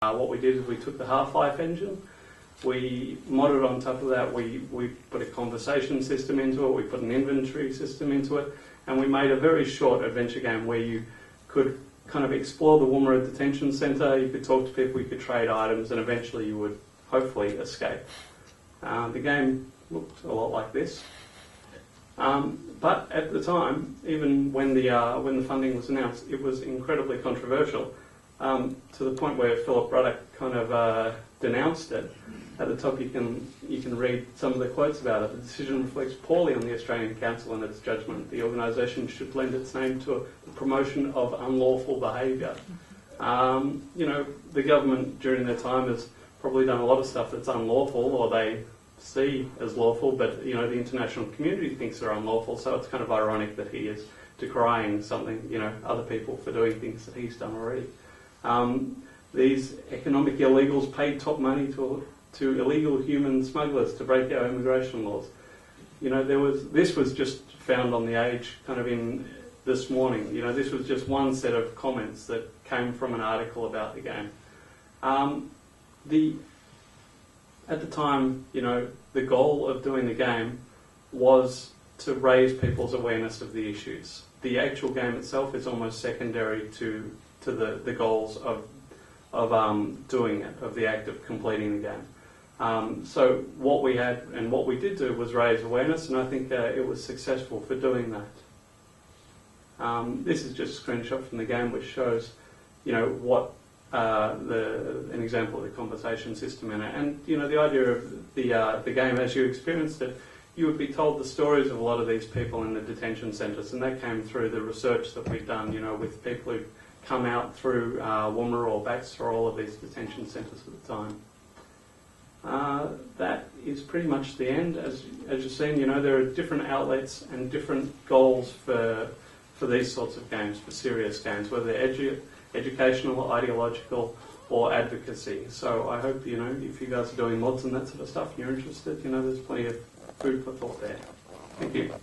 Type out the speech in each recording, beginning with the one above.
What we did is we took the Half-Life engine, we modded on top of that, we put a conversation system into it, we put an inventory system into it, and we made a very short adventure game where you could kind of explore the Woomera detention centre, you could talk to people, you could trade items, and eventually you would hopefully escape. The game looked a lot like this. But at the time, even when the funding was announced, it was incredibly controversial, to the point where Philip Ruddock kind of denounced it. At the top you can read some of the quotes about it. The decision reflects poorly on the Australian Council and its judgment. The organisation should lend its name to the promotion of unlawful behaviour. You know, the government during their time has probably done a lot of stuff that's unlawful, or they see as lawful, but you know, the international community thinks they're unlawful, so it's kind of ironic that he is decrying something, you know, other people for doing things that he's done already. These economic illegals paid top money to illegal human smugglers to break our immigration laws. You know, this was just found on The Age kind of in this morning. You know, this was just one set of comments that came from an article about the game. At the time, you know, the goal of doing the game was to raise people's awareness of the issues. The actual game itself is almost secondary to the goals of doing it, of the act of completing the game. So what we had and what we did do was raise awareness, and I think it was successful for doing that. This is just a screenshot from the game which shows, you know, what an example of the conversation system in it. And you know, the idea of the game as you experienced it, you would be told the stories of a lot of these people in the detention centres, and that came through the research that we've done, you know, with people who come out through Woomera or Baxter or all of these detention centres at the time. That is pretty much the end. As you've seen, you know, there are different outlets and different goals for these sorts of games, for serious games, whether they're educational, ideological, or advocacy. So I hope, you know, if you guys are doing mods and that sort of stuff and you're interested, you know, there's plenty of food for thought there. Thank you.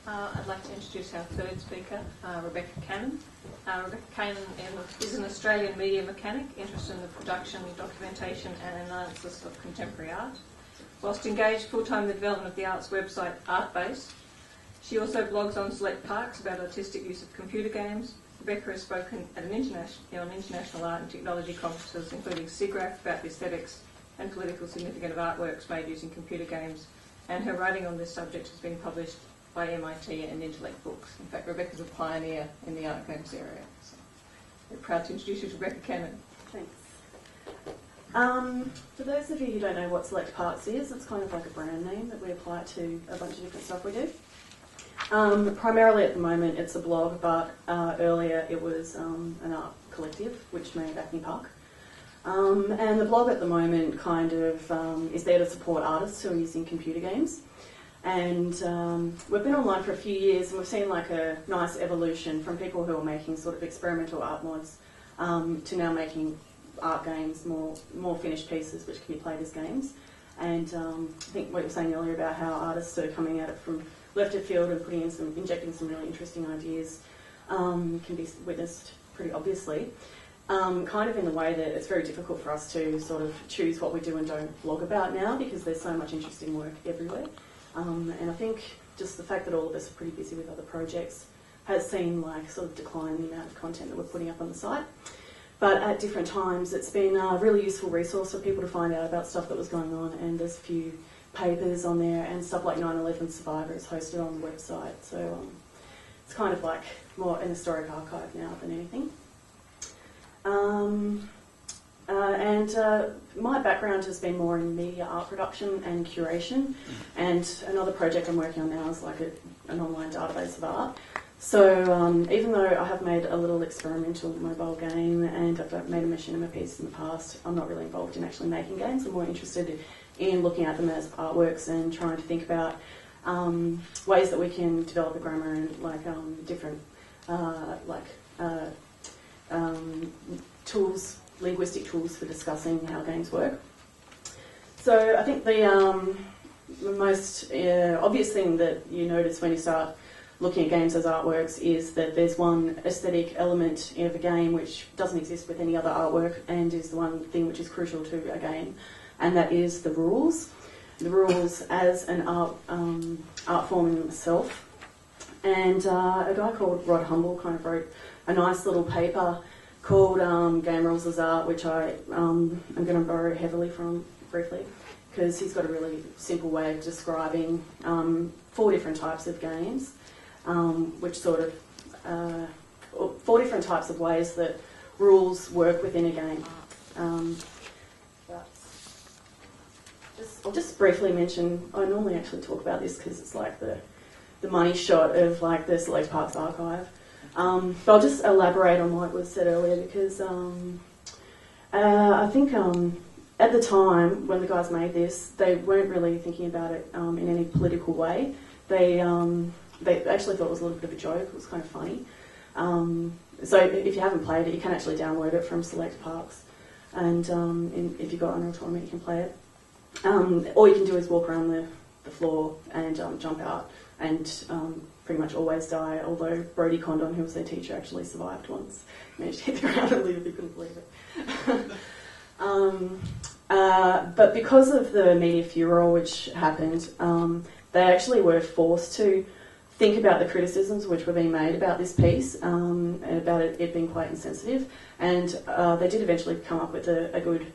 I'd like to introduce our third speaker, Rebecca Cannon. Rebecca Cannon is an Australian media mechanic interested in the production, documentation and analysis of contemporary art. Whilst engaged full-time in the development of the arts website ArtBase, she also blogs on Select Parks about artistic use of computer games. Rebecca has spoken at on international art and technology conferences, including SIGGRAPH, about the aesthetics and political significance of artworks made using computer games, and her writing on this subject has been published by MIT and Intellect Books. In fact, Rebecca's a pioneer in the art games area. So we're proud to introduce you to Rebecca Cannon. Thanks. For those of you who don't know what Select Parts is, it's kind of like a brand name that we apply to a bunch of different stuff we do. Primarily at the moment it's a blog, but earlier it was an art collective which made Acne Park. And the blog at the moment kind of is there to support artists who are using computer games. And we've been online for a few years and we've seen like a nice evolution from people who are making sort of experimental art mods to now making art games, more finished pieces which can be played as games. And I think what you were saying earlier about how artists are coming at it from left of field and injecting some really interesting ideas can be witnessed pretty obviously. Kind of in the way that it's very difficult for us to sort of choose what we do and don't blog about now because there's so much interesting work everywhere. And I think just the fact that all of us are pretty busy with other projects has seen like sort of decline in the amount of content that we're putting up on the site. But at different times it's been a really useful resource for people to find out about stuff that was going on, and there's a few papers on there and stuff like 9/11 Survivors hosted on the website. So it's kind of like more an historic archive now than anything. My background has been more in media art production and curation, and another project I'm working on now is like an online database of art. So even though I have made a little experimental mobile game and I've made a machinima piece in the past, I'm not really involved in actually making games. I'm more interested in looking at them as artworks and trying to think about ways that we can develop a grammar and like different tools, linguistic tools for discussing how games work. So I think the most obvious thing that you notice when you start looking at games as artworks is that there's one aesthetic element of a game which doesn't exist with any other artwork and is the one thing which is crucial to a game, and that is the rules. The rules as an art form in itself. And a guy called Rod Humble kind of wrote a nice little paper called Game Rules as Art, which I'm going to borrow heavily from briefly, because he's got a really simple way of describing 4 different types of games, which sort of 4 different types of ways that rules work within a game. I'll just briefly mention, I normally actually talk about this because it's like the money shot of like the Select Parks archive. But I'll just elaborate on what was said earlier because I think at the time when the guys made this, they weren't really thinking about it in any political way. They actually thought it was a little bit of a joke. It was kind of funny. So if you haven't played it, you can actually download it from Select Parks, and if you've got Unreal Tournament, you can play it. All you can do is walk around the floor and jump out and pretty much always die, although Brodie Condon, who was their teacher, actually survived once. Managed to hit the ground and live, you couldn't believe it. But because of the media furor which happened, they actually were forced to think about the criticisms which were being made about this piece, and about it being quite insensitive, and they did eventually come up with a good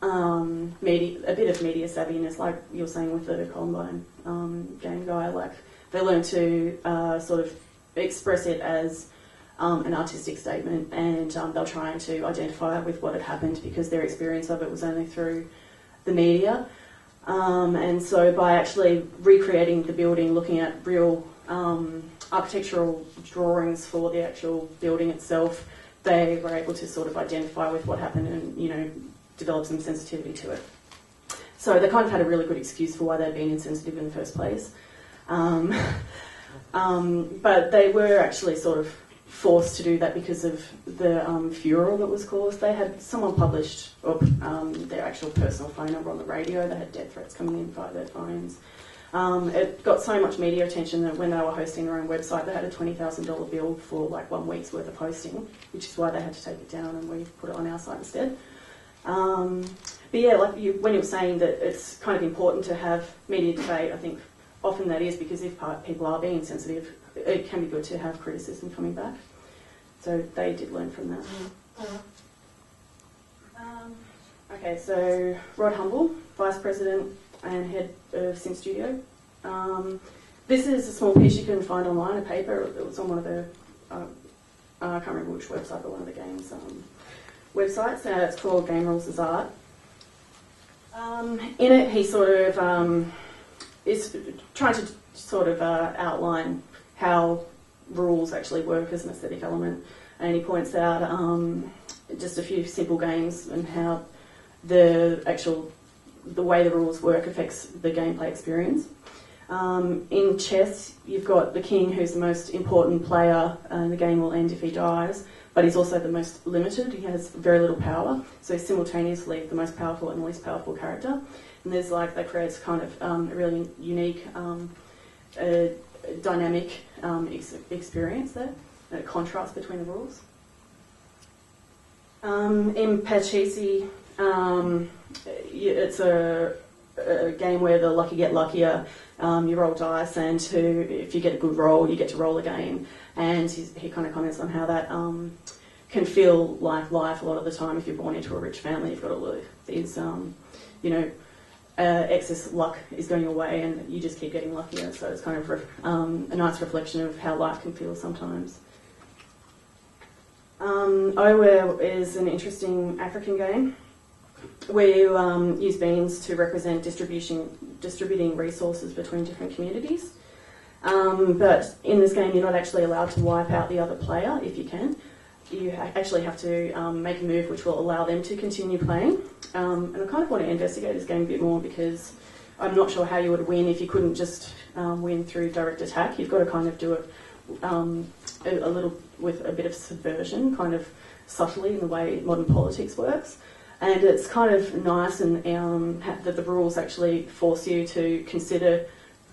a bit of media savviness, like you were saying with the Columbine game guy. Like they learned to sort of express it as an artistic statement, and they were trying to identify with what had happened because their experience of it was only through the media. And so by actually recreating the building, looking at real architectural drawings for the actual building itself, they were able to sort of identify with what happened and, you know, develop some sensitivity to it. So they kind of had a really good excuse for why they'd been insensitive in the first place. But they were actually sort of forced to do that because of the furor that was caused. They had someone published their actual personal phone number on the radio. They had death threats coming in via their phones. It got so much media attention that when they were hosting their own website, they had a $20,000 bill for like 1 week's worth of hosting, which is why they had to take it down, and we put it on our site instead. But yeah, like when you were saying that it's kind of important to have media debate, I think often that is because if people are being insensitive, it can be good to have criticism coming back. So they did learn from that. Okay, so Rod Humble, Vice President and Head of Sim Studio. This is a small piece you can find online, a paper. It was on one of the, I can't remember which website, but one of the games websites. It's called Game Rules as Art. In it, he sort of is trying to sort of outline how rules actually work as an aesthetic element, and he points out just a few simple games and how the way the rules work affects the gameplay experience. In chess, you've got the king, who's the most important player, and the game will end if he dies, but he's also the most limited. He has very little power, so he's simultaneously the most powerful and the least powerful character. And there's that creates kind of a really unique dynamic experience there, and a contrast between the rules. In Pachisi, it's a game where the lucky get luckier. You roll dice, and if you get a good roll, you get to roll again. And he kind of comments on how that can feel like life a lot of the time. If you're born into a rich family, you've got all of these, excess luck is going your way, and you just keep getting luckier. So it's kind of a nice reflection of how life can feel sometimes. Oware is an interesting African game. We use beans to represent distributing resources between different communities. But in this game, you're not actually allowed to wipe out the other player if you can. You actually have to make a move which will allow them to continue playing. And I kind of want to investigate this game a bit more because I'm not sure how you would win if you couldn't just win through direct attack. You've got to kind of do it a little with a bit of subversion, kind of subtly in the way modern politics works. And it's kind of nice and that the rules actually force you to consider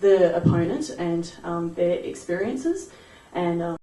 the opponent and their experiences, and